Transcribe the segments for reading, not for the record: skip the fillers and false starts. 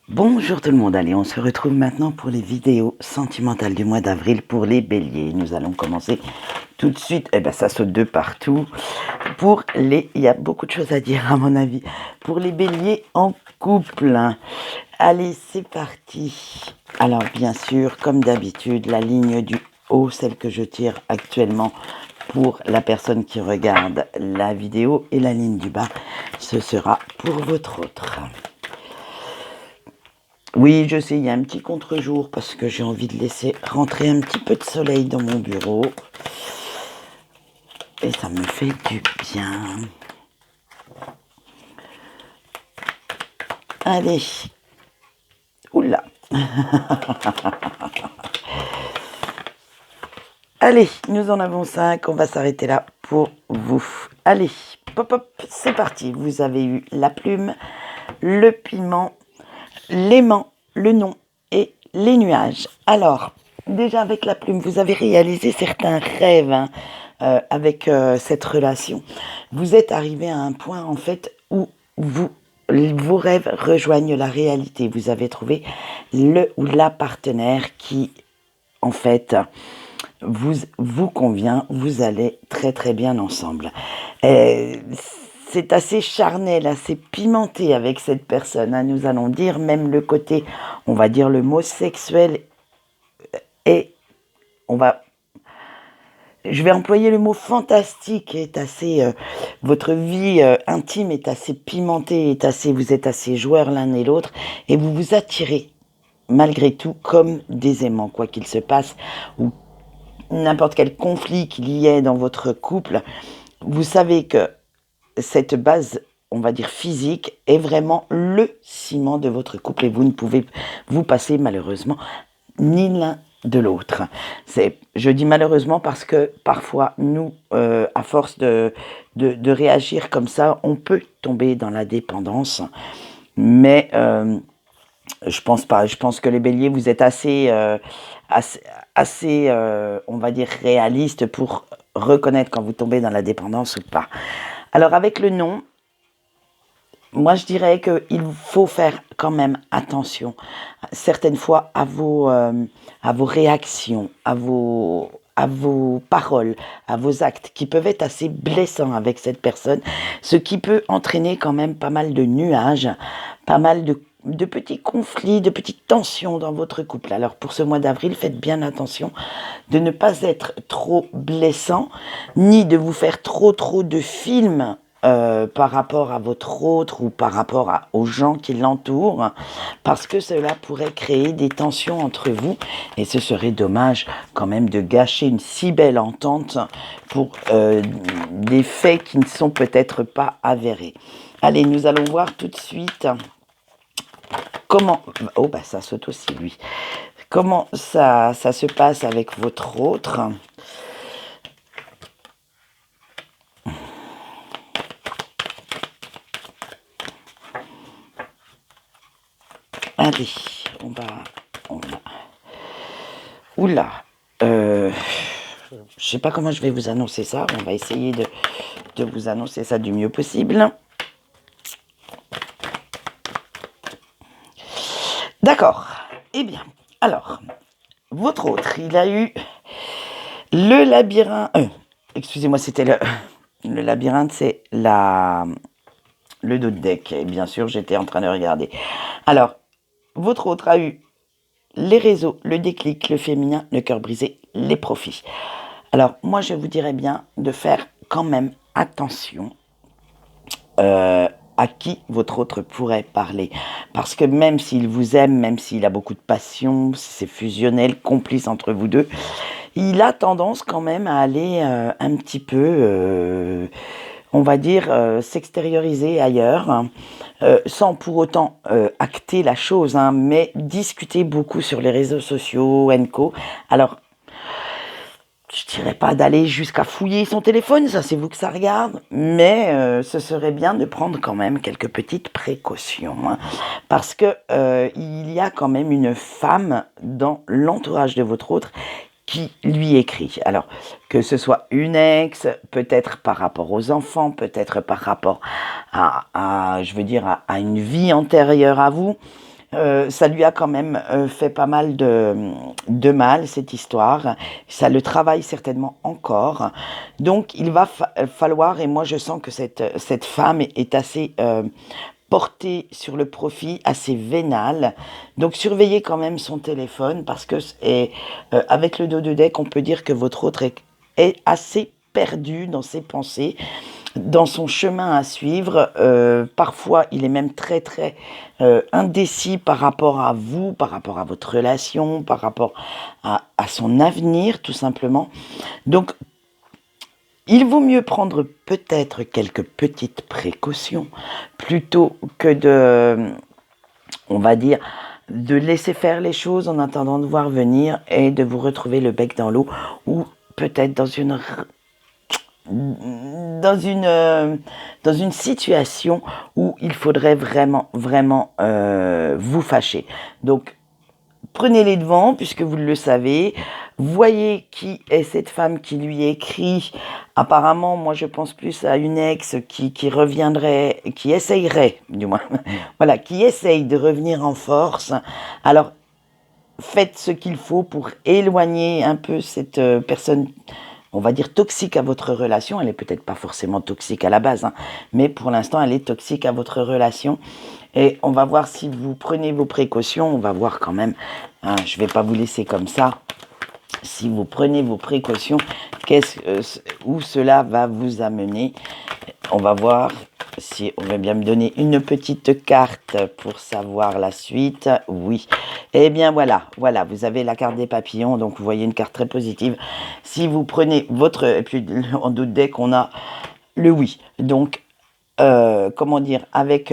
Bonjour tout le monde, allez, on se retrouve maintenant pour les vidéos sentimentales du mois d'avril pour les béliers. Nous allons commencer tout de suite, ça saute de partout. Il y a beaucoup de choses à dire à mon avis. Pour les béliers en couple, allez, c'est parti. Alors bien sûr, comme d'habitude, la ligne du haut, celle que je tire actuellement pour la personne qui regarde la vidéo, et la ligne du bas, ce sera pour votre autre. Oui, je sais, il y a un petit contre-jour parce que j'ai envie de laisser rentrer un petit peu de soleil dans mon bureau. Et ça me fait du bien. Allez. Oula. Allez, nous en avons 5. On va s'arrêter là pour vous. Allez, pop, hop, c'est parti. Vous avez eu la plume, le piment, l'aimant, le nom et les nuages. Alors, déjà avec la plume, vous avez réalisé certains rêves avec cette relation. Vous êtes arrivé à un point en fait où vos rêves rejoignent la réalité. Vous avez trouvé le ou la partenaire qui en fait vous convient. Vous allez très très bien ensemble. C'est assez charnel, assez pimenté avec cette personne, hein, nous allons dire, même le côté, on va dire le mot sexuel, et je vais employer le mot fantastique, est assez, votre vie intime est assez pimentée, vous êtes assez joueurs l'un et l'autre, et vous vous attirez malgré tout comme des aimants, quoi qu'il se passe, ou n'importe quel conflit qu'il y ait dans votre couple, vous savez que cette base, on va dire physique, est vraiment le ciment de votre couple et vous ne pouvez vous passer malheureusement ni l'un de l'autre. Je dis malheureusement parce que parfois nous, à force de réagir comme ça, on peut tomber dans la dépendance. Mais je pense pas. Je pense que les béliers, vous êtes assez, on va dire, réaliste pour reconnaître quand vous tombez dans la dépendance ou pas. Alors avec le nom, moi je dirais qu'il faut faire quand même attention certaines fois à vos réactions, à vos paroles, à vos actes qui peuvent être assez blessants avec cette personne, ce qui peut entraîner quand même pas mal de nuages, pas mal de petits conflits, de petites tensions dans votre couple. Alors pour ce mois d'avril, faites bien attention de ne pas être trop blessant, ni de vous faire trop de films par rapport à votre autre ou par rapport aux gens qui l'entourent, parce que cela pourrait créer des tensions entre vous et ce serait dommage quand même de gâcher une si belle entente pour des faits qui ne sont peut-être pas avérés. Allez, nous allons voir tout de suite comment... Oh, bah ça saute aussi, lui. Comment ça se passe avec votre autre. Allez, on va... Oula, je sais pas comment je vais vous annoncer ça. On va essayer de vous annoncer ça du mieux possible. D'accord. Eh bien, alors, votre autre, il a eu le labyrinthe. Excusez-moi, c'était le labyrinthe, c'est le dos de deck. Et bien sûr, j'étais en train de regarder. Alors, votre autre a eu les réseaux, le déclic, le féminin, le cœur brisé, les profits. Alors, moi, je vous dirais bien de faire quand même attention à qui votre autre pourrait parler. Parce que même s'il vous aime, même s'il a beaucoup de passion, c'est fusionnel, complice entre vous deux, il a tendance quand même à aller un petit peu, on va dire, s'extérioriser ailleurs, hein, sans pour autant acter la chose, hein, mais discuter beaucoup sur les réseaux sociaux, &co. Alors, je dirais pas d'aller jusqu'à fouiller son téléphone, ça c'est vous que ça regarde, mais ce serait bien de prendre quand même quelques petites précautions, hein, parce que il y a quand même une femme dans l'entourage de votre autre qui lui écrit. Alors, que ce soit une ex, peut-être par rapport aux enfants, peut-être par rapport à je veux dire, à une vie antérieure à vous, Ça lui a quand même fait pas mal de mal, cette histoire. Ça le travaille certainement encore. Donc, il va falloir, et moi je sens que cette femme est assez portée sur le profit, assez vénale. Donc, surveillez quand même son téléphone parce que, avec le dos de deck, on peut dire que votre autre est assez perdu dans ses pensées, dans son chemin à suivre. Parfois, il est même très très indécis par rapport à vous, par rapport à votre relation, par rapport à son avenir, tout simplement. Donc, il vaut mieux prendre peut-être quelques petites précautions plutôt que on va dire, de laisser faire les choses en attendant de voir venir et de vous retrouver le bec dans l'eau ou peut-être dans une situation où il faudrait vraiment, vraiment vous fâcher. Donc, prenez les devants, puisque vous le savez. Voyez qui est cette femme qui lui écrit. Apparemment, moi, je pense plus à une ex qui reviendrait, qui essayerait, du moins, voilà, qui essaye de revenir en force. Alors, faites ce qu'il faut pour éloigner un peu cette personne, on va dire, toxique à votre relation. Elle est peut-être pas forcément toxique à la base, hein, mais pour l'instant, elle est toxique à votre relation. Et on va voir si vous prenez vos précautions. On va voir quand même, hein, je vais pas vous laisser comme ça. Si vous prenez vos précautions, où cela va vous amener. On va voir si on va bien me donner une petite carte pour savoir la suite. Oui. Eh bien voilà, vous avez la carte des papillons, donc vous voyez une carte très positive. Si vous prenez votre... Et puis en doute dès qu'on a le oui. Donc, comment dire, avec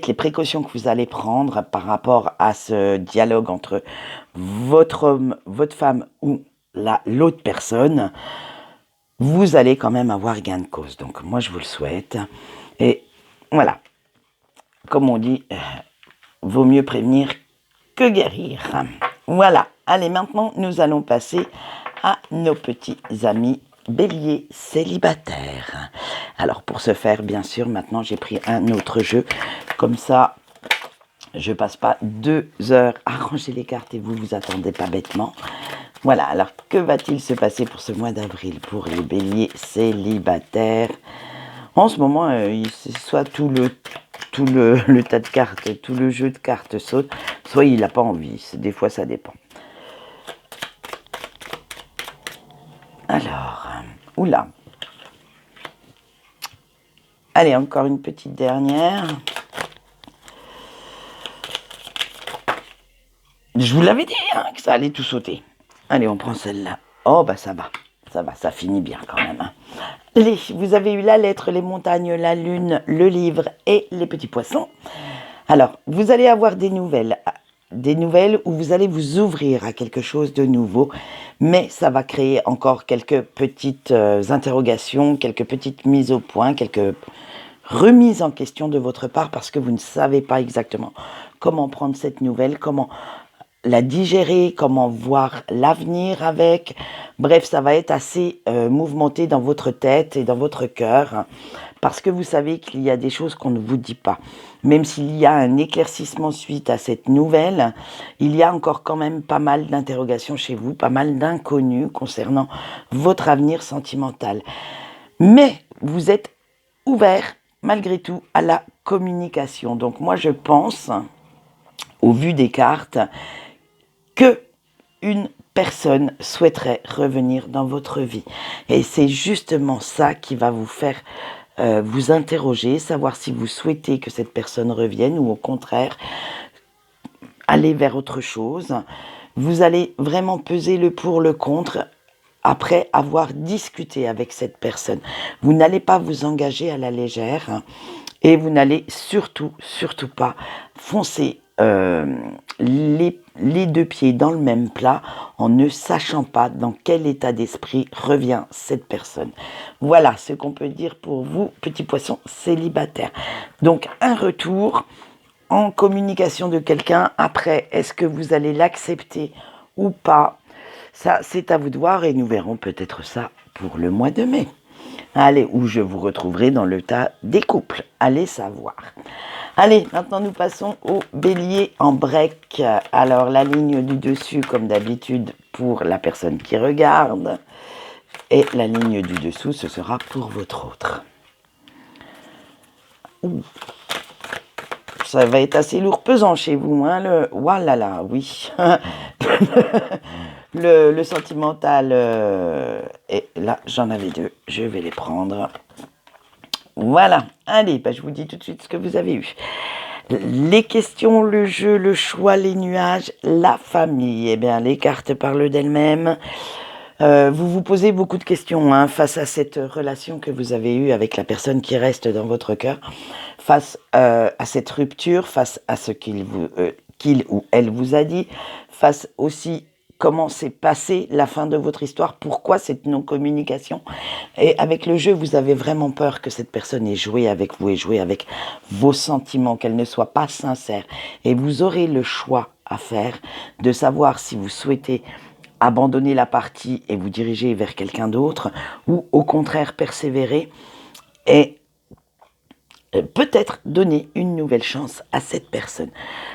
les précautions que vous allez prendre par rapport à ce dialogue entre votre homme, votre femme ou l'autre personne, vous allez quand même avoir gain de cause. Donc moi je vous le souhaite. Et voilà, comme on dit, vaut mieux prévenir que guérir. Voilà, allez maintenant nous allons passer à nos petits amis Bélier célibataire. Alors pour ce faire, bien sûr, maintenant j'ai pris un autre jeu. Comme ça, je passe pas 2 heures à ranger les cartes et vous vous attendez pas bêtement. Voilà, alors que va-t-il se passer pour ce mois d'avril pour les béliers célibataires? En ce moment, soit tout le tas de cartes, tout le jeu de cartes saute, soit il n'a pas envie. Des fois, ça dépend. Alors, oula. Allez, encore une petite dernière. Je vous l'avais dit hein, que ça allait tout sauter. Allez, on prend celle-là. Oh, bah ça va, ça finit bien quand même. Hein. Allez, vous avez eu la lettre, les montagnes, la lune, le livre et les petits poissons. Alors, vous allez avoir des nouvelles où vous allez vous ouvrir à quelque chose de nouveau, mais ça va créer encore quelques petites interrogations, quelques petites mises au point, quelques remises en question de votre part parce que vous ne savez pas exactement comment prendre cette nouvelle, comment la digérer, comment voir l'avenir avec. Bref, ça va être assez mouvementé dans votre tête et dans votre cœur parce que vous savez qu'il y a des choses qu'on ne vous dit pas. Même s'il y a un éclaircissement suite à cette nouvelle, il y a encore quand même pas mal d'interrogations chez vous, pas mal d'inconnus concernant votre avenir sentimental. Mais vous êtes ouvert malgré tout à la communication. Donc moi je pense, au vu des cartes, que une personne souhaiterait revenir dans votre vie. Et c'est justement ça qui va vous faire vous interroger, savoir si vous souhaitez que cette personne revienne ou au contraire aller vers autre chose. Vous allez vraiment peser le pour, le contre après avoir discuté avec cette personne. Vous n'allez pas vous engager à la légère et vous n'allez surtout pas foncer les deux pieds dans le même plat en ne sachant pas dans quel état d'esprit revient cette personne. Voilà ce qu'on peut dire pour vous, petits poissons célibataires. Donc un retour en communication de quelqu'un. Après, est-ce que vous allez l'accepter ou pas? Ça, c'est à vous de voir et nous verrons peut-être ça pour le mois de mai. Allez, où je vous retrouverai dans le tas des couples. Allez savoir. Allez, maintenant nous passons au bélier en break. Alors, la ligne du dessus, comme d'habitude, pour la personne qui regarde. Et la ligne du dessous, ce sera pour votre autre. Ouh. Ça va être assez lourd, pesant chez vous, hein, voilà, là, oui. le sentimental, et là, j'en avais deux, je vais les prendre. Voilà, allez, je vous dis tout de suite ce que vous avez eu. Les questions, le jeu, le choix, les nuages, la famille. Eh bien, les cartes parlent d'elles-mêmes. Vous vous posez beaucoup de questions hein, face à cette relation que vous avez eue avec la personne qui reste dans votre cœur, face à cette rupture, face à ce qu'il ou elle vous a dit, face aussi comment s'est passée la fin de votre histoire, pourquoi cette non-communication. Et avec le jeu, vous avez vraiment peur que cette personne ait joué avec vous, ait joué avec vos sentiments, qu'elle ne soit pas sincère. Et vous aurez le choix à faire de savoir si vous souhaitez abandonner la partie et vous diriger vers quelqu'un d'autre, ou au contraire persévérer et peut-être donner une nouvelle chance à cette personne.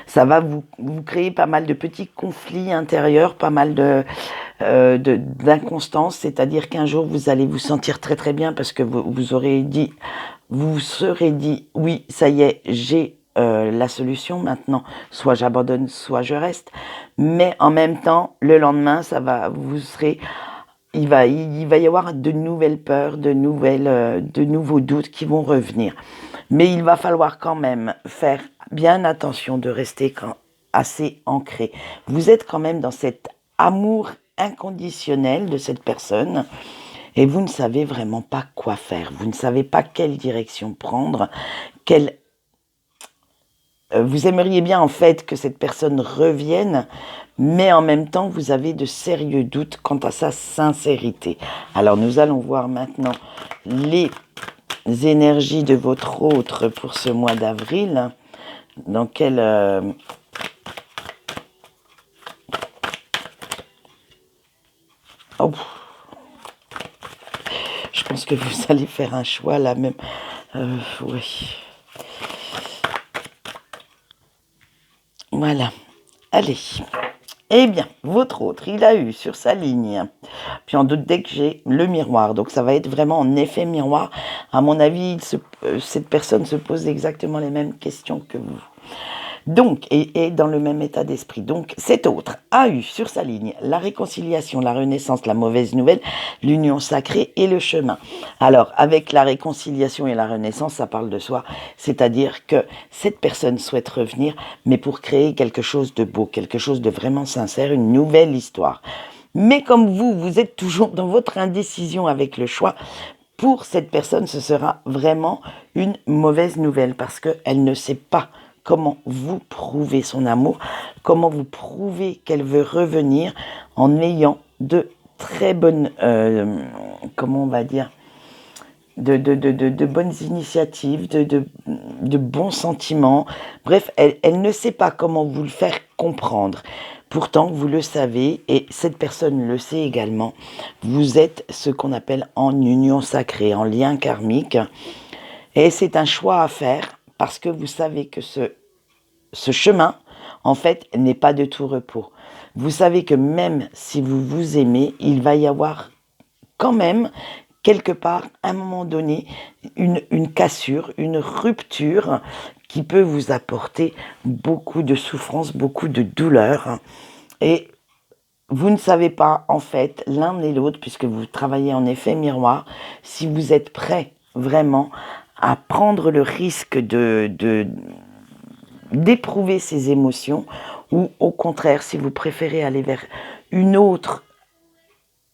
Ça va vous créer pas mal de petits conflits intérieurs, pas mal d'inconstance, c'est-à-dire qu'un jour vous allez vous sentir très très bien parce que vous serez dit, oui, ça y est, j'ai la solution maintenant, soit j'abandonne, soit je reste. Mais en même temps, le lendemain, il va y avoir de nouvelles peurs, de nouveaux doutes qui vont revenir. Mais il va falloir quand même faire bien attention de rester assez ancré. Vous êtes quand même dans cet amour inconditionnel de cette personne et vous ne savez vraiment pas quoi faire. Vous ne savez pas quelle direction prendre, vous aimeriez bien en fait que cette personne revienne, mais en même temps vous avez de sérieux doutes quant à sa sincérité. Alors nous allons voir maintenant les énergies de votre autre pour ce mois d'avril. Dans quel... Oh. Je pense que vous allez faire un choix là même. Oui. Voilà. Allez. Eh bien, votre autre, il a eu sur sa ligne. Puis en doute deck, j'ai le miroir. Donc ça va être vraiment en effet miroir. À mon avis, cette personne se pose exactement les mêmes questions que vous. Donc, et dans le même état d'esprit. Donc, cet autre a eu sur sa ligne la réconciliation, la renaissance, la mauvaise nouvelle, l'union sacrée et le chemin. Alors, avec la réconciliation et la renaissance, ça parle de soi. C'est-à-dire que cette personne souhaite revenir, mais pour créer quelque chose de beau, quelque chose de vraiment sincère, une nouvelle histoire. Mais comme vous êtes toujours dans votre indécision avec le choix, pour cette personne, ce sera vraiment une mauvaise nouvelle parce qu'elle ne sait pas comment vous prouver son amour, comment vous prouver qu'elle veut revenir en ayant de très bonnes, comment on va dire, de bonnes initiatives, de bons sentiments. Bref, elle ne sait pas comment vous le faire comprendre. Pourtant, vous le savez, et cette personne le sait également, vous êtes ce qu'on appelle en union sacrée, en lien karmique. Et c'est un choix à faire parce que vous savez que ce chemin, en fait, n'est pas de tout repos. Vous savez que même si vous vous aimez, il va y avoir quand même, quelque part, à un moment donné, une cassure, une rupture qui peut vous apporter beaucoup de souffrance, beaucoup de douleur. Et vous ne savez pas, en fait, l'un et l'autre, puisque vous travaillez en effet miroir, si vous êtes prêt vraiment à prendre le risque d'éprouver ces émotions, ou au contraire, si vous préférez aller vers une autre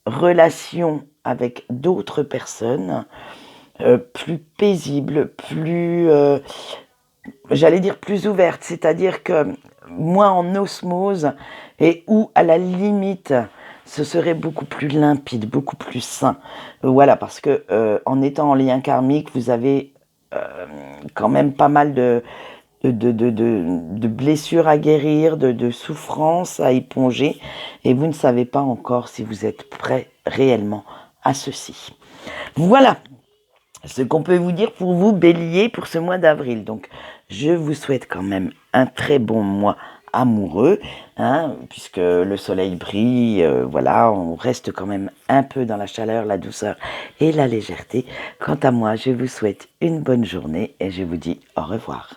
relation avec d'autres personnes, plus paisible, plus, j'allais dire plus ouverte, c'est-à-dire que moins en osmose et où à la limite ce serait beaucoup plus limpide, beaucoup plus sain. Voilà, parce que en étant en lien karmique, vous avez quand même pas mal de blessures à guérir, de souffrances à éponger, et vous ne savez pas encore si vous êtes prêt réellement à ceci. Voilà ce qu'on peut vous dire pour vous, Bélier, pour ce mois d'avril. Donc, je vous souhaite quand même un très bon mois amoureux, hein, puisque le soleil brille, voilà, on reste quand même un peu dans la chaleur, la douceur et la légèreté. Quant à moi, je vous souhaite une bonne journée et je vous dis au revoir.